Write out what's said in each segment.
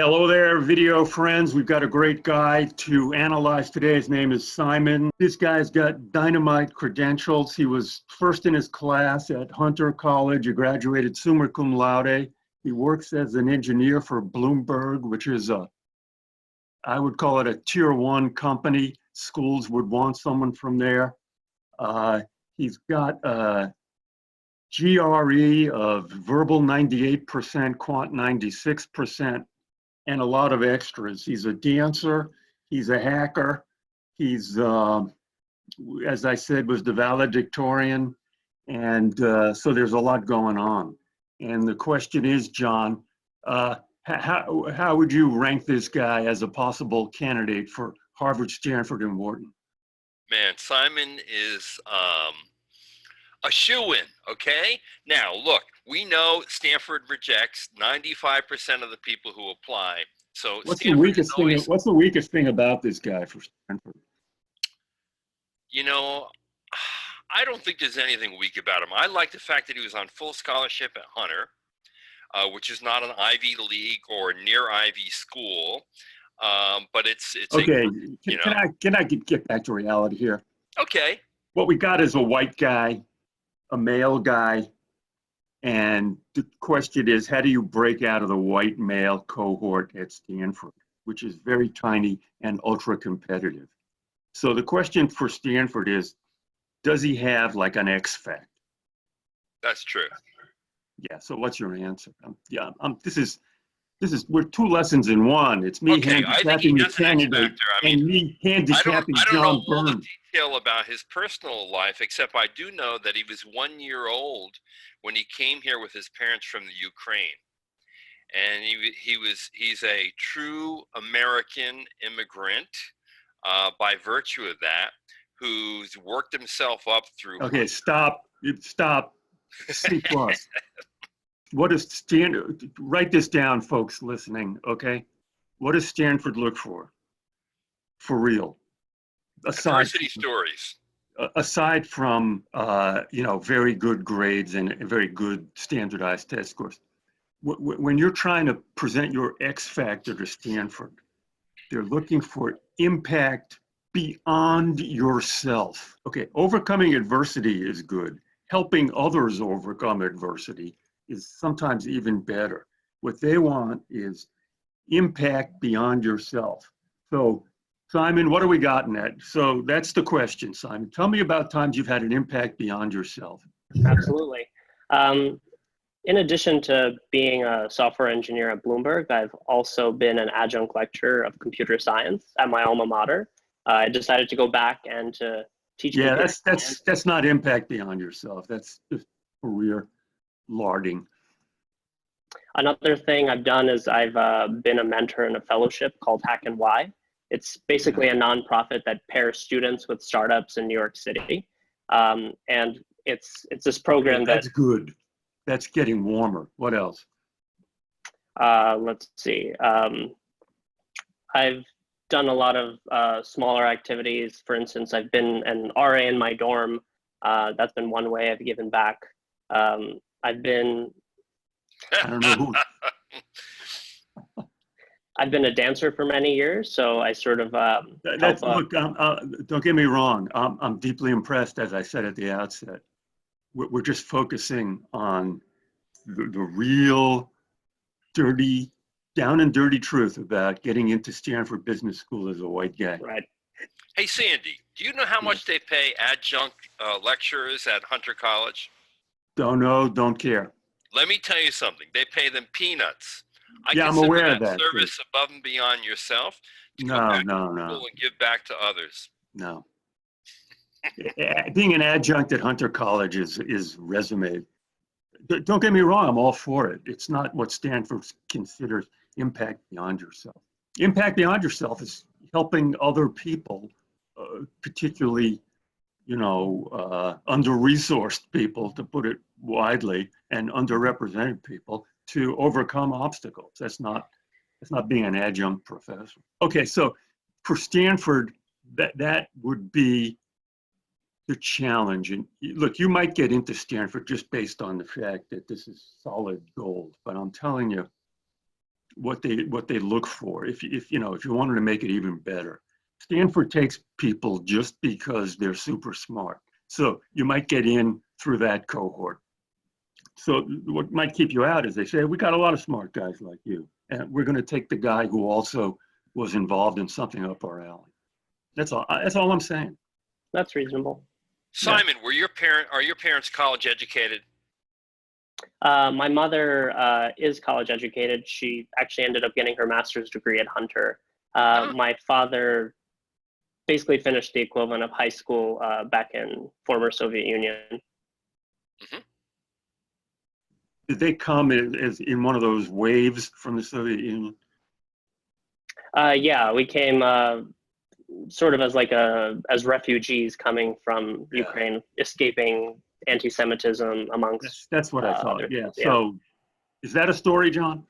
Hello there, video friends. We've got a great guy to analyze today. His name is Simon. This guy's got dynamite credentials. He was first in his class at Hunter College. He graduated summa cum laude. He works as an engineer for Bloomberg, which is I would call it a tier 1 company. Schools would want someone from there. He's got a GRE of verbal 98%, quant 96%. And a lot of extras. He's a dancer, he's a hacker, he's, as I said, was the valedictorian, and so there's a lot going on. And the question is, John, how would you rank this guy as a possible candidate for Harvard, Stanford, and Wharton? Man, Simon is a shoo-in, okay? Now, look, we know Stanford rejects 95% of the people who apply. So what's the weakest thing about this guy for Stanford? You know, I don't think there's anything weak about him. I like the fact that he was on full scholarship at Hunter, which is not an Ivy League or near Ivy school, but it's okay. Can I get back to reality here? Okay. What we got is a white guy, a male guy, and the question is, how do you break out of the white male cohort at Stanford, which is very tiny and ultra competitive? So the question for Stanford is, does he have like an X factor? That's true. Yeah. So what's your answer? We're 2 lessons in one. It's me handicapping the candidate and me handicapping John Byrne. I don't know all the detail about his personal life, except I do know that he was 1 year old when he came here with his parents from the Ukraine. And he's a true American immigrant by virtue of that, who's worked himself up through. Okay, stop. C+. What does Stanford, write this down, folks listening, okay? What does Stanford look for real? Diversity stories. Aside from, very good grades and very good standardized test scores. When you're trying to present your X factor to Stanford, they're looking for impact beyond yourself. Okay, overcoming adversity is good. Helping others overcome adversity is sometimes even better. What they want is impact beyond yourself. So, Simon, what are we gotten at? So that's the question, Simon. Tell me about times you've had an impact beyond yourself. Absolutely. In addition to being a software engineer at Bloomberg, I've also been an adjunct lecturer of computer science at my alma mater. I decided to go back and to teach. Yeah, that's not impact beyond yourself. That's just career larding. Another thing I've done is I've been a mentor in a fellowship called Hack and Why. It's basically a nonprofit that pairs students with startups in New York City, and it's this program that's good. That's getting warmer. What else? Let's see. I've done a lot of smaller activities. For instance, I've been an RA in my dorm. That's been one way I've given back. I've been a dancer for many years, so I sort of look. Don't get me wrong. I'm deeply impressed, as I said at the outset. We're just focusing on the real, dirty, down and dirty truth about getting into Stanford Business School as a white guy. Right. Hey, Sandy, do you know how much they pay adjunct lecturers at Hunter College? Don't know, don't care. Let me tell you something. They pay them peanuts. I'm aware of that. Service above and beyond yourself to no. and give back to others. No. Being an adjunct at Hunter College is resume. Don't get me wrong, I'm all for it. It's not what Stanford considers impact beyond yourself. Impact beyond yourself is helping other people, particularly, under-resourced people, to put it widely, and underrepresented people to overcome obstacles. That's not being an adjunct professor. Okay, so for Stanford, that would be the challenge. And look, you might get into Stanford just based on the fact that this is solid gold, but I'm telling you, what they look for. If you know, if you wanted to make it even better, Stanford takes people just because they're super smart. So you might get in through that cohort. So what might keep you out is they say, we got a lot of smart guys like you, and we're going to take the guy who also was involved in something up our alley. That's all I'm saying. That's reasonable. Simon, are your parents college educated? My mother is college educated. She actually ended up getting her master's degree at Hunter. My father basically finished the equivalent of high school back in former Soviet Union. Mm-hmm. Did they come as in one of those waves from the Soviet Union? Yeah, we came sort of as refugees coming from Ukraine, escaping anti-Semitism amongst. That's what I thought. Yeah. So, is that a story, John?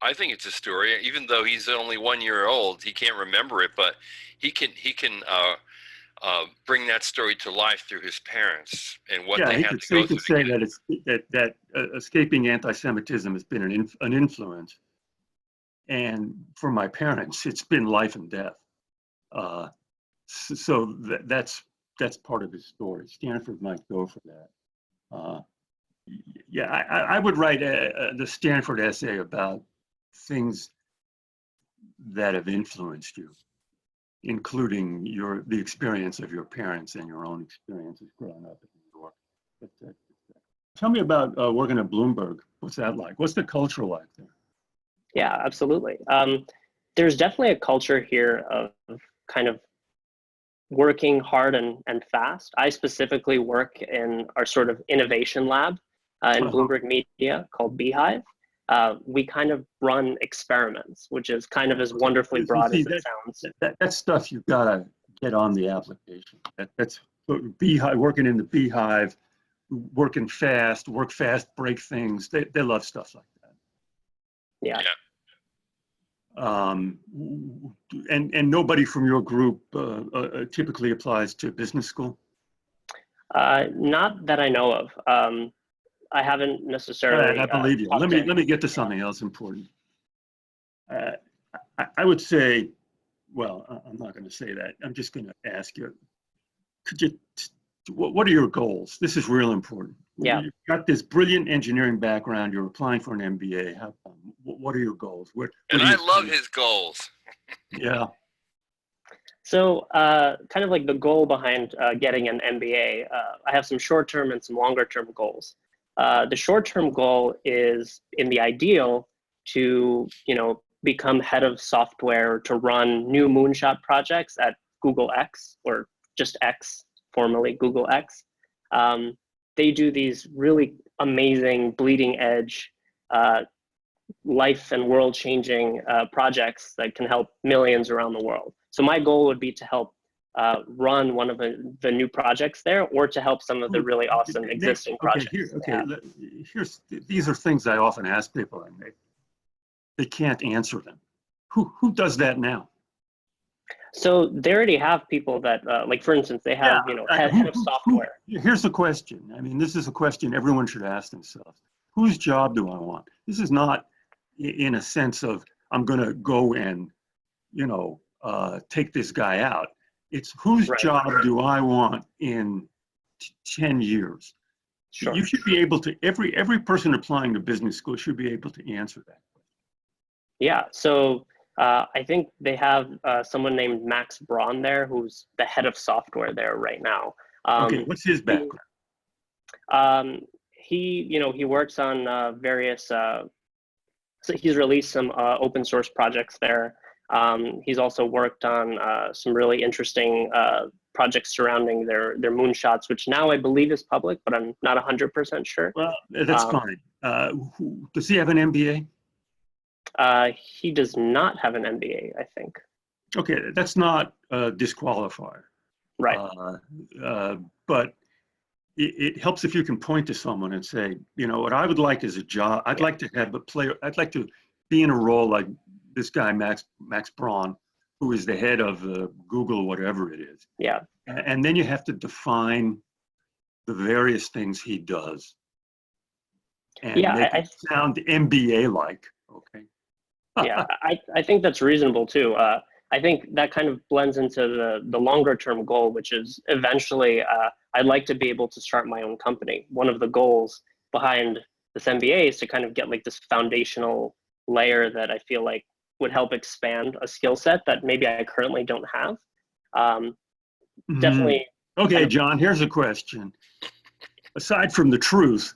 I think it's a story. Even though he's only 1 year old, he can't remember it, but he can bring that story to life through his parents and what they had to go through. He could say that escaping anti-Semitism has been an influence, and for my parents, it's been life and death. So that's part of his story. Stanford might go for that. I would write the Stanford essay about things that have influenced you, including the experience of your parents and your own experiences growing up in New York. Tell me about working at Bloomberg. What's that like? What's the culture like there? Yeah, absolutely. There's definitely a culture here of kind of working hard and fast. I specifically work in our sort of innovation lab in Bloomberg Media called Beehive. We kind of run experiments, which is kind of as wonderfully broad as it sounds. That's stuff you've got to get on the application. That's Beehive, working in the Beehive, working fast, work fast, break things. They love stuff like that. Yeah. And nobody from your group typically applies to business school? Not that I know of. I haven't necessarily. I believe you. Let me get to something else important. I would say, well, I'm not going to say that. I'm just going to ask you. What are your goals? This is real important. Yeah. You've got this brilliant engineering background. You're applying for an MBA. What are your goals? I love his goals. Yeah. So kind of like the goal behind getting an MBA, I have some short-term and some longer-term goals. The short-term goal is, in the ideal, to become head of software to run new moonshot projects at Google X, or just X, formerly Google X. They do these really amazing, bleeding edge, life and world changing projects that can help millions around the world. So my goal would be to help run one of the new projects there, or to help some of the really awesome existing projects. These are things I often ask people, and they can't answer them. Who does that now? So they already have people that, like for instance, they have head of software. Here's the question. I mean, this is a question everyone should ask themselves. Whose job do I want? This is not in a sense of I'm going to go and take this guy out. It's whose job do I want in 10 years? Sure. You should be able to, every person applying to business school should be able to answer that question. Yeah, so I think they have someone named Max Braun there, who's the head of software there right now. Okay, what's his background? He works on various, so he's released some open source projects there. He's also worked on some really interesting projects surrounding their moonshots, which now I believe is public, but I'm not 100% sure. Well, that's fine. Does he have an MBA? He does not have an MBA, I think. Okay, that's not a disqualifier. Right. But it helps if you can point to someone and say, what I would like is a job. I'd like to have a player. I'd like to be in a role like this guy, Max Braun, who is the head of Google, whatever it is. Yeah. And then you have to define the various things he does. And make it sound MBA-like, okay? Yeah, I think that's reasonable too. I think that kind of blends into the longer term goal, which is eventually I'd like to be able to start my own company. One of the goals behind this MBA is to kind of get like this foundational layer that I feel like would help expand a skill set that maybe I currently don't have. Definitely. Okay, John, here's a question. Aside from the truth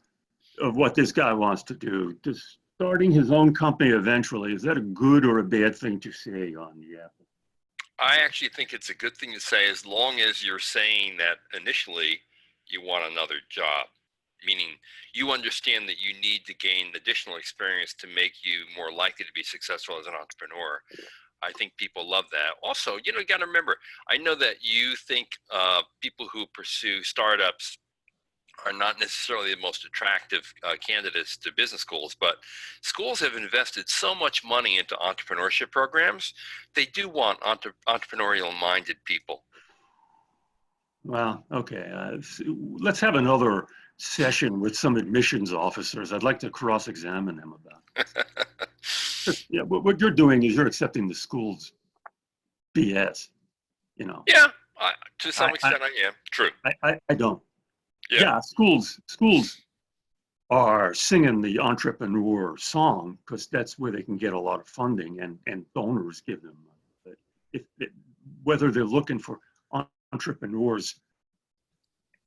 of what this guy wants to do, does starting his own company eventually, is that a good or a bad thing to say on the app? I actually think it's a good thing to say, as long as you're saying that initially you want another job, meaning you understand that you need to gain additional experience to make you more likely to be successful as an entrepreneur. I think people love that. Also, you got to remember, I know that you think people who pursue startups are not necessarily the most attractive candidates to business schools, but schools have invested so much money into entrepreneurship programs. They do want entrepreneurial minded people. Well, okay. Let's have another session with some admissions officers. I'd like to cross-examine them about it. Yeah, what you're doing is you're accepting the school's BS, Yeah, to some extent I am. True. I don't. Yeah. Schools are singing the entrepreneur song because that's where they can get a lot of funding and donors give them money. But whether they're looking for entrepreneurs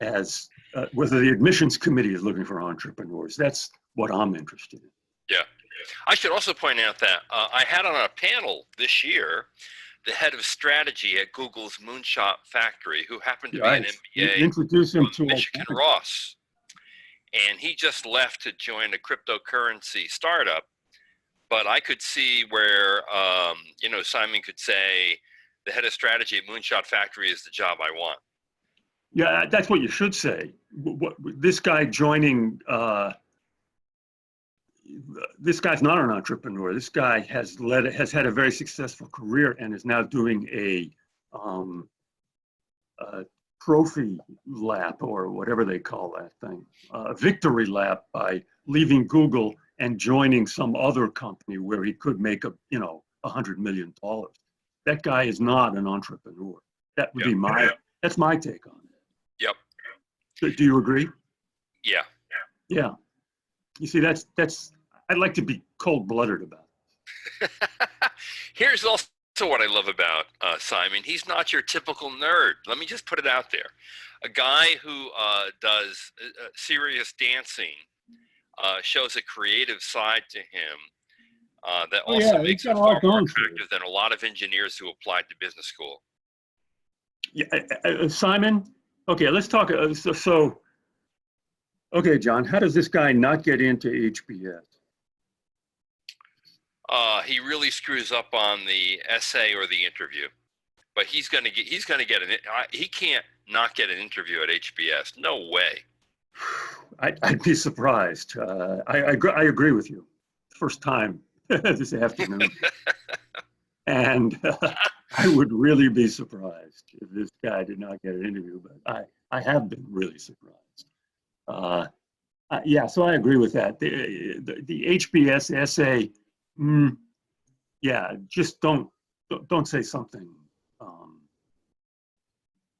as whether the admissions committee is looking for entrepreneurs, that's what I'm interested in. Yeah. I should also point out that I had on a panel this year the head of strategy at Google's Moonshot Factory, who happened to be an MBA Introduce him to Michigan Ross. And he just left to join a cryptocurrency startup. But I could see where, Simon could say, the head of strategy at Moonshot Factory is the job I want. Yeah, that's what you should say. This guy joining, this guy's not an entrepreneur. This guy has had a very successful career and is now doing a trophy lap or whatever they call that thing, a victory lap by leaving Google and joining some other company where he could make $100 million. That guy is not an entrepreneur. That would be that's my take on it. Yep. Do you agree? Yeah. Yeah. You see, that's I'd like to be cold-blooded about it. Here's also what I love about Simon. He's not your typical nerd. Let me just put it out there. A guy who does serious dancing shows a creative side to him that also makes him far more attractive than a lot of engineers who applied to business school. Yeah, Simon, okay, let's talk. Okay, John, how does this guy not get into HBS? He really screws up on the essay or the interview, but he can't not get an interview at HBS. No way. I'd be surprised. I agree with you. First time this afternoon. And I would really be surprised if this guy did not get an interview, but I have been really surprised. So I agree with that. The HBS essay, just don't say something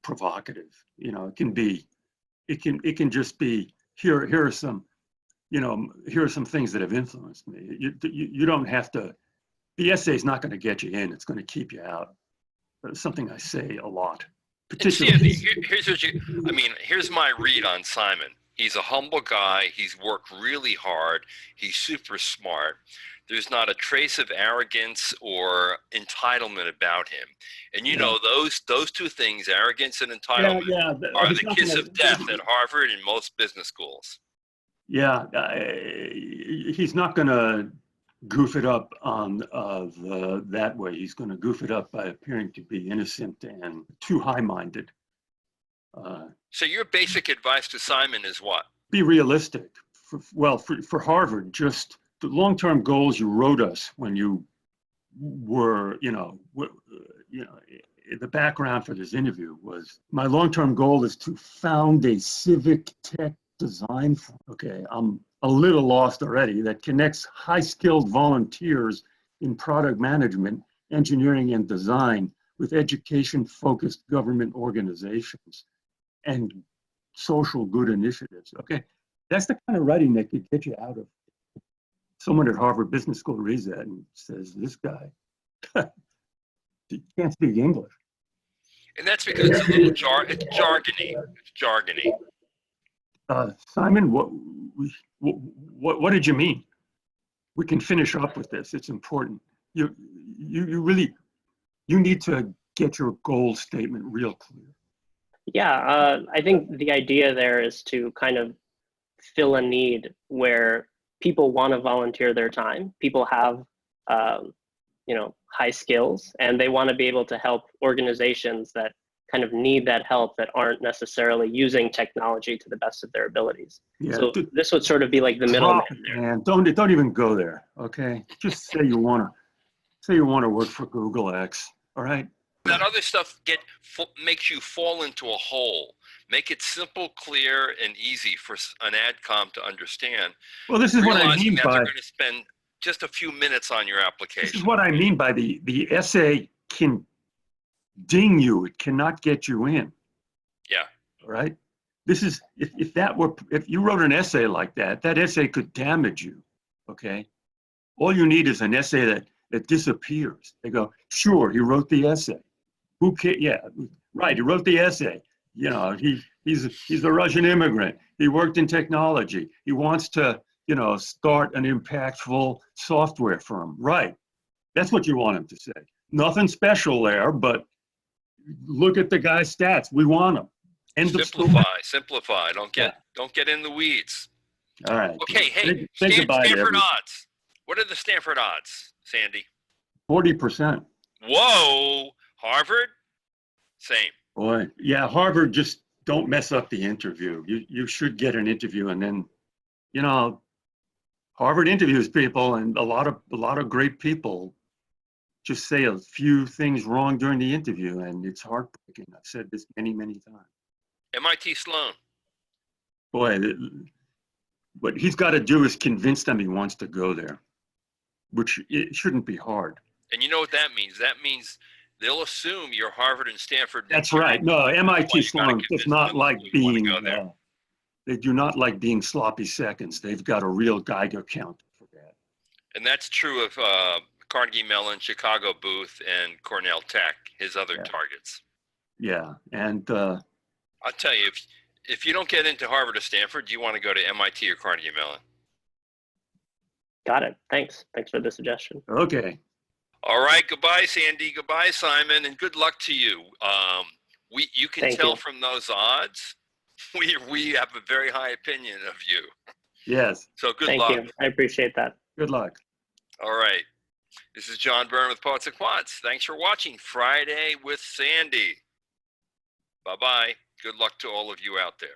provocative. It can just be here are some things that have influenced me. You don't have to. The essay is not going to get you in. It's going to keep you out. That's something I say a lot. Particularly, here's my read on Simon. He's a humble guy. He's worked really hard. He's super smart. There's not a trace of arrogance or entitlement about him. And those two things, arrogance and entitlement, are the kiss of death at Harvard and most business schools. Yeah, he's not going to goof it up on that way. He's going to goof it up by appearing to be innocent and too high-minded. So your basic advice to Simon is what? Be realistic. For Harvard, just the long-term goals you wrote us when you were, the background for this interview was, my long-term goal is to found a civic tech design firm. Okay, I'm a little lost already. That connects high-skilled volunteers in product management, engineering, and design with education-focused government organizations and social good initiatives. Okay, that's the kind of writing that could get you out of. Someone at Harvard Business School reads that and says, "This guy he can't speak English." And that's because it's a little it's jargony. It's jargony. Simon, what did you mean? We can finish up with this. It's important. You really need to get your goal statement real clear. Yeah, I think the idea there is to kind of fill a need where people want to volunteer their time. People have, high skills, and they want to be able to help organizations that kind of need that help that aren't necessarily using technology to the best of their abilities. Yeah, so this would sort of be like the middleman there. Man, don't even go there. Okay, just say you want to work for Google X. All right. That other stuff makes you fall into a hole. Make it simple, clear, and easy for an AdCom to understand. Well, this is what I mean by they're going to spend just a few minutes on your application. This is what I mean by the essay can ding you. It cannot get you in. Yeah. All right. This is if you wrote an essay like that, that essay could damage you. Okay. All you need is an essay that disappears. They go, sure, he wrote the essay. Who cares? Yeah, right. He wrote the essay. He's a Russian immigrant. He worked in technology. He wants to, start an impactful software firm. Right. That's what you want him to say. Nothing special there, but look at the guy's stats. We want him. Simplify. Don't get in the weeds. All right. Okay. Hey, Stanford odds. What are the Stanford odds, Sandy? 40%. Whoa. Harvard? Same. Boy, yeah, Harvard, just don't mess up the interview. You should get an interview, and then, Harvard interviews people, and a lot of great people just say a few things wrong during the interview, and it's heartbreaking. I've said this many, many times. MIT Sloan. Boy, what he's got to do is convince them he wants to go there, which it shouldn't be hard. And you know what that means? That means they'll assume you're Harvard and Stanford. That's right. No, MIT Sloan does not like being, they do not like being sloppy seconds. They've got a real Geiger counter for that. And that's true of Carnegie Mellon, Chicago Booth, and Cornell Tech, his other targets. Yeah, and I'll tell you, if you don't get into Harvard or Stanford, you want to go to MIT or Carnegie Mellon. Got it. Thanks for the suggestion. Okay. All right. Goodbye, Sandy. Goodbye, Simon. And good luck to you. You can tell from those odds, we have a very high opinion of you. Yes. So good luck. Thank you. I appreciate that. Good luck. All right. This is John Byrne with Poets and Quants. Thanks for watching Friday with Sandy. Bye-bye. Good luck to all of you out there.